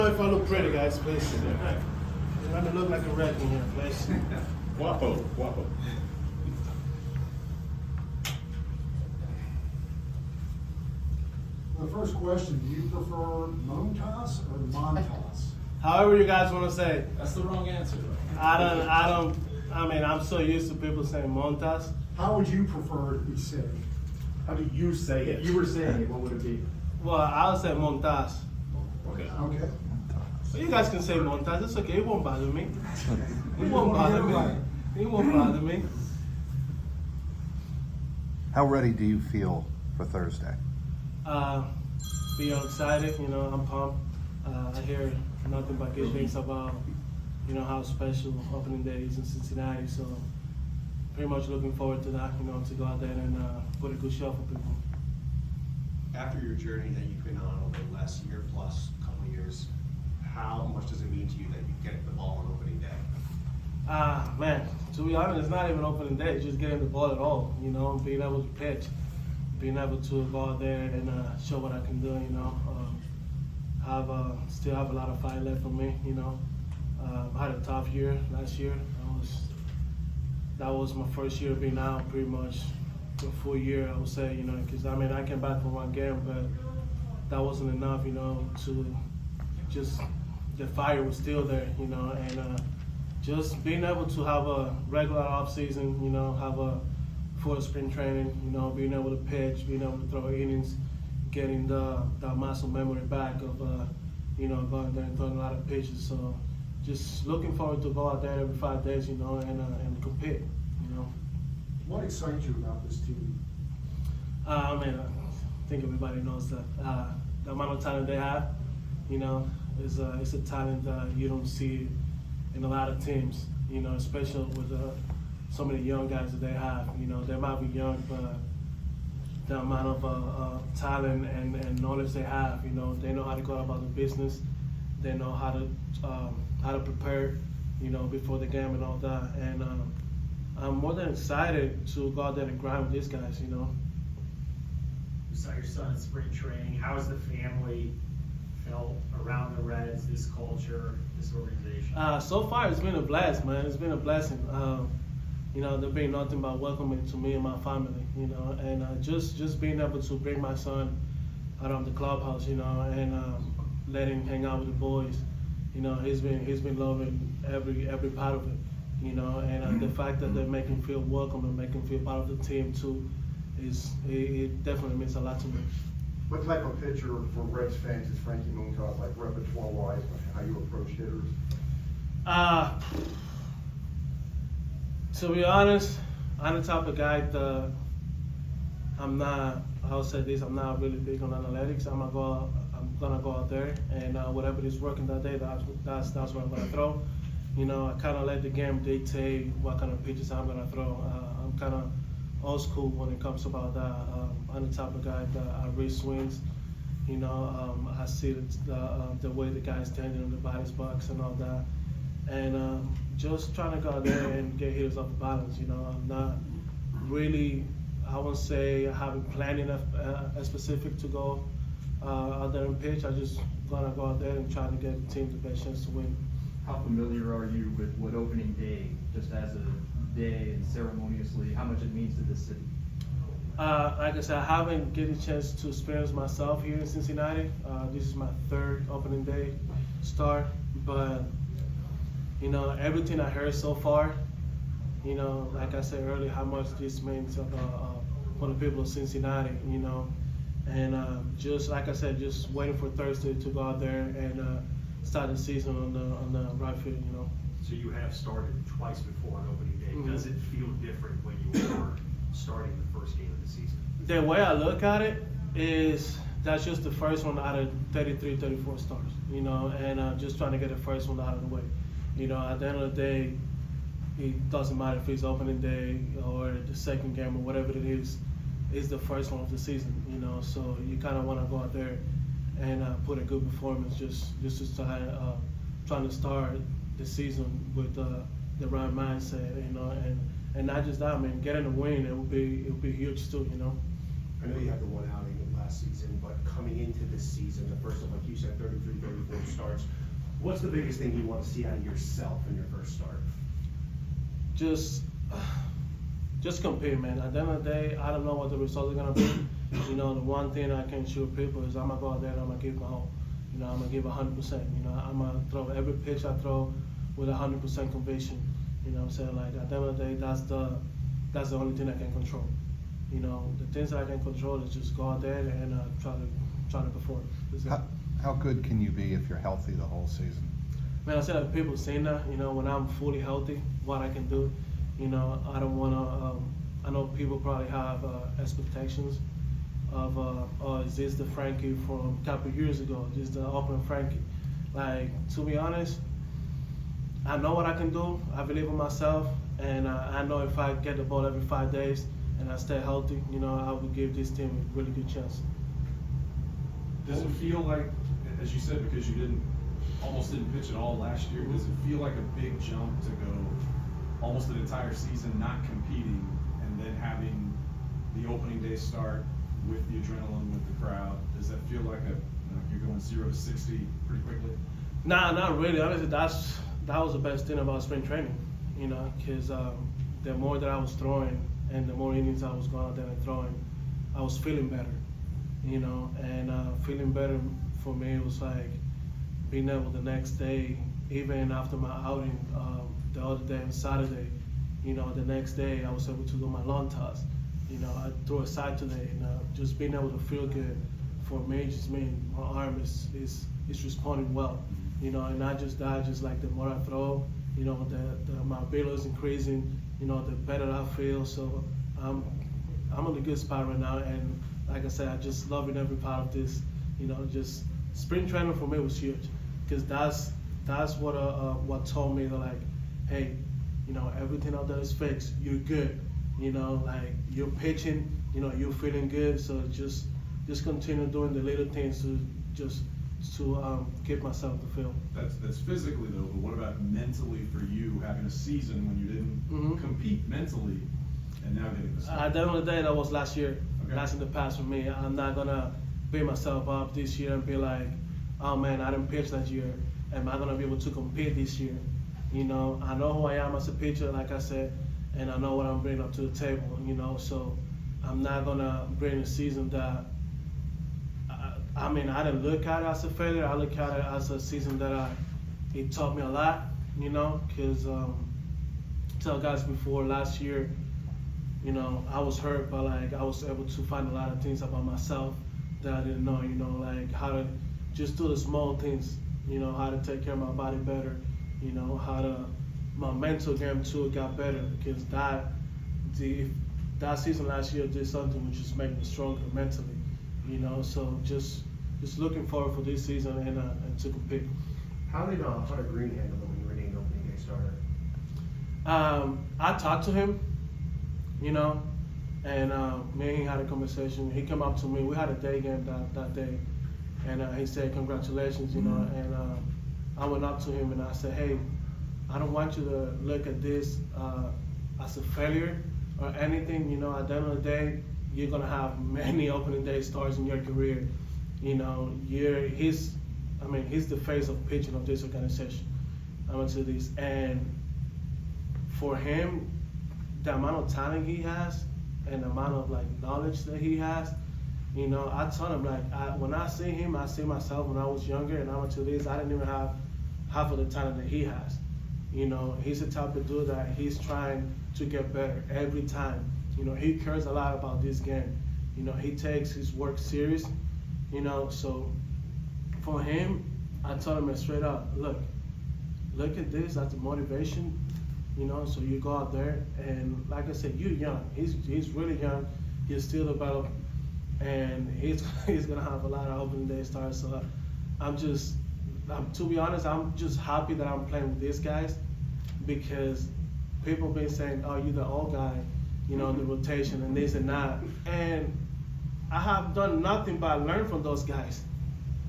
If I look pretty, guys, please. Let me look like a wreck in here, please. Guapo, guapo. The first question, do you prefer Montas or Montas? However you guys want to say it. That's the wrong answer. I mean, I'm so used to people saying Montas. How would you prefer it to be said? How do you say it? If you were saying it, what would it be? Well, I'll say Montas. Okay. Okay. But you guys can say Montas. It's okay. It won't bother me. It won't bother me. It won't bother me. How ready do you feel for Thursday? Beyond excited, I'm pumped. I hear nothing but good things about, how special opening day is in Cincinnati. So pretty much looking forward to that, to go out there and put a good show for people. After your journey that you've been on over the last year plus, couple of years, how much does it mean to you that you get the ball on opening day? Man, to be honest, it's not even opening day, it's just getting the ball at all, being able to pitch, being able to go out there and show what I can do, still have a lot of fight left for me, I had a tough year last year. That was my first year being out pretty much for a full year, I would say, because I came back for one game, but that wasn't enough, to just, the fire was still there, and just being able to have a regular off season, have a full spring training, being able to pitch, being able to throw innings, getting that muscle memory back of, going there and throwing a lot of pitches. So just looking forward to go out there every 5 days, and compete, What excites you about this team? I think everybody knows that the amount of talent they have, is it's a talent that you don't see in a lot of teams, especially with so many young guys that they have. They might be young, but the amount of talent and knowledge they have, they know how to go about the business. They know how to prepare, before the game and all that. And I'm more than excited to go out there and grind with these guys, You saw your son in spring training. How has the family felt around the Reds, this culture, this organization? So far, it's been a blast, man. It's been a blessing. They've been nothing but welcoming to me and my family, and just being able to bring my son out of the clubhouse, and let him hang out with the boys. He's been loving every part of it, and the fact that they make him feel welcome and make him feel part of the team too, it definitely means a lot to me. What type of pitcher for Reds fans is Frankie Montas, like repertoire-wise, how you approach hitters? To be honest, I'm the type of guy that I'll say this, I'm not really big on analytics. I'm gonna go out there and whatever is working that day, that's what I'm gonna throw. I kind of let the game dictate what kind of pitches I'm gonna throw. I'm kind of old school when it comes about that. I'm the type of guy that I read swings. I see the way the guy's standing in the batter's box and all that, and just trying to go out there and get hitters off the balance. I'm not really, I won't say I haven't planned a specific to go out there and pitch. I just gonna go out there and try to get the team the best chance to win. How familiar are you with what opening day, just as a day and ceremoniously, how much it means to this city? Like I said, I haven't get a chance to experience myself here in Cincinnati. This is my third opening day start, but everything I heard so far, like I said earlier, how much this means for the people of Cincinnati, and just like I said, just waiting for Thursday to go out there and start the season on the right field, So you have started twice before on opening day. Mm-hmm. Does it feel different when you are starting the first game of the season? The way I look at it is that's just the first one out of 33, 34 stars, and just trying to get the first one out of the way. At the end of the day, it doesn't matter if it's opening day or the second game or whatever it is. It's the first one of the season, so you kind of want to go out there and put a good performance just to trying to start the season with the right mindset, and not just that, getting a win, it would be huge too, I know you had the one outing last last season, but coming into this season, the first of, like you said, 33, 34 starts, what's the biggest thing you want to see out of yourself in your first start? Just compete, man. At the end of the day, I don't know what the results are gonna be. You know, the one thing I can assure people is I'm gonna go out there and I'm gonna give my all. You know, I'm gonna give 100%. You know, I'm gonna throw every pitch I throw with 100% conviction. You know what I'm saying? Like, at the end of the day, that's the only thing I can control. You know, the things that I can control is just go out there and try to perform. That's it. How good can you be if you're healthy the whole season? Man, I said that people saying that, you know, when I'm fully healthy, what I can do. You know, I don't wanna. I know people probably have expectations of, is this the Frankie from a couple years ago? Is this the open Frankie? Like, to be honest, I know what I can do. I believe in myself, and I know if I get the ball every 5 days and I stay healthy, you know, I will give this team a really good chance. Does it feel like, as you said, because you almost didn't pitch at all last year, does it feel like a big jump to go almost an entire season not competing and then having the opening day start with the adrenaline, with the crowd? Does that feel like you're going 0 to 60 pretty quickly? Nah, not really. Honestly, that was the best thing about spring training, you know, because the more that I was throwing and the more innings I was going out there and throwing, I was feeling better, you know, and feeling better for me was like being able the next day, even after my outing the other day on Saturday, you know, the next day I was able to do my lawn toss. You know, I threw a side today, and just being able to feel good for me just means my arm is responding well. You know, and not just that, just like the more I throw, you know, my ability is increasing, you know, the better I feel. So I'm in a good spot right now, and like I said, I just loving every part of this. You know, just spring training for me was huge, because that's what told me that, like, hey, you know, everything out there is fixed. You're good. You know, like, you're pitching. You know, you're feeling good. So just continue doing the little things to give myself the feel. That's physically though, but what about mentally for you, having a season when you didn't compete mentally and now getting the start? At the end of the day, that was last year. Okay. That's in the past for me. I'm not gonna beat myself up this year and be like, oh man, I didn't pitch that year. Am I gonna be able to compete this year? You know, I know who I am as a pitcher, like I said, and I know what I'm bringing up to the table. You know, so I'm not gonna bring a season that. I mean, I didn't look at it as a failure. I look at it as a season that it taught me a lot, you know, because tell guys before last year, you know, I was hurt, but like I was able to find a lot of things about myself that I didn't know, you know, like how to just do the small things, you know, how to take care of my body better, you know, my mental game too got better, because that season last year did something which just made me stronger mentally. You know, so just looking forward for this season and to compete. How did Hunter Green handle it when you were named opening day starter? I talked to him, you know, and me and he had a conversation. He came up to me. We had a day game that day, and he said congratulations, you know. And I went up to him and I said, hey, I don't want you to look at this as a failure or anything. You know, at the end of the day, you're gonna have many opening day starts in your career. You know, he's the face of pitching of this organization. I'm gonna say this, and for him, the amount of talent he has and the amount of like knowledge that he has, you know, I told him like when I see him, I see myself when I was younger, and I'm to this, I didn't even have half of the talent that he has. You know, he's the type of dude that he's trying to get better every time. You know, he cares a lot about this game. You know, he takes his work serious, you know, so for him, I told him straight up, look at this as a motivation, you know, so you go out there and like I said, you're young. He's really young. He's still developing, and he's gonna have a lot of opening day starts. So to be honest, I'm just happy that I'm playing with these guys, because people been saying, oh, you're the old guy, you know, the rotation and this and that. And I have done nothing but learn from those guys.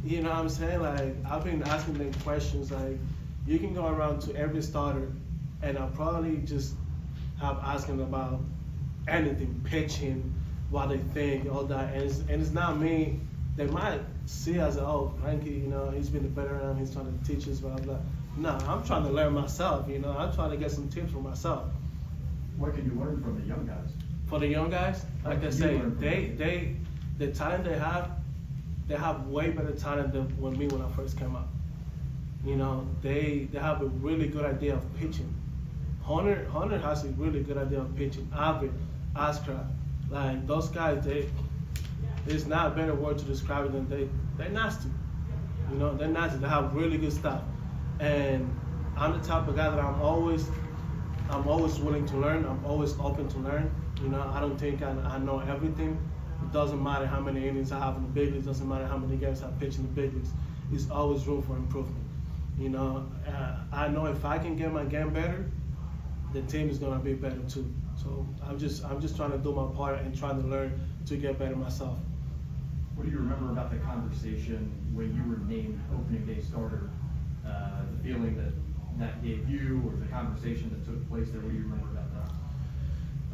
You know what I'm saying? Like, I've been asking them questions. Like, you can go around to every starter, and I'll probably just have asking about anything, pitching, what they think, all that, and it's not me. They might see as, oh, Frankie, you know, he's been a veteran, he's trying to teach us, blah, blah. No, I'm trying to learn myself, you know, I'm trying to get some tips for myself. What can you learn from the young guys? For the young guys, like I You say, learn from the talent they have way better talent than when I first came up. You know, they have a really good idea of pitching. Hunter has a really good idea of pitching. Avid, Askra, like those guys, there's not a better word to describe it than they're nasty. You know, they're nasty. They have really good stuff. And I'm the type of guy that I'm always willing to learn. I'm always open to learn. You know, I don't think I know everything. It doesn't matter how many innings I have in the big leagues. It doesn't matter how many games I pitch in the big leagues. There's always room for improvement. You know, I know if I can get my game better, the team is gonna be better too. So I'm just trying to do my part and trying to learn to get better myself. What do you remember about the conversation when you were named opening day starter? The feeling that gave you, or the conversation that took place there. What do you remember about that?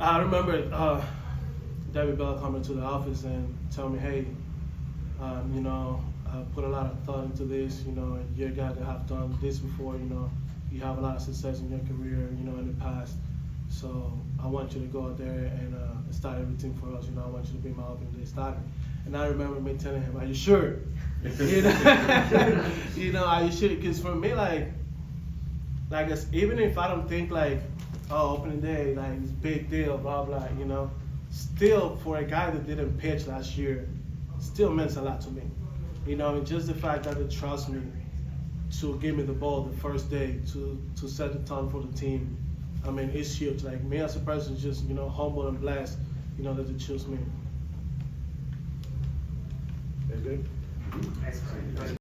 I remember David Bell coming to the office and telling me, hey, you know, I put a lot of thought into this. You know, you're a guy that have done this before. You know, you have a lot of success in your career. You know, in the past. So I want you to go out there and start everything for us. You know, I want you to be my opening day starter. And I remember me telling him, "Are you sure?" You know, you know, are you sure? Because for me, like even if I don't think like, oh, opening day, like it's a big deal, blah blah. You know, still for a guy that didn't pitch last year, still means a lot to me. You know, and just the fact that they trust me to give me the ball the first day to set the tone for the team. I mean, it's huge. Like me as a person, is just, you know, humble and blessed, you know, that they choose me. That's good. Thanks, Frankie.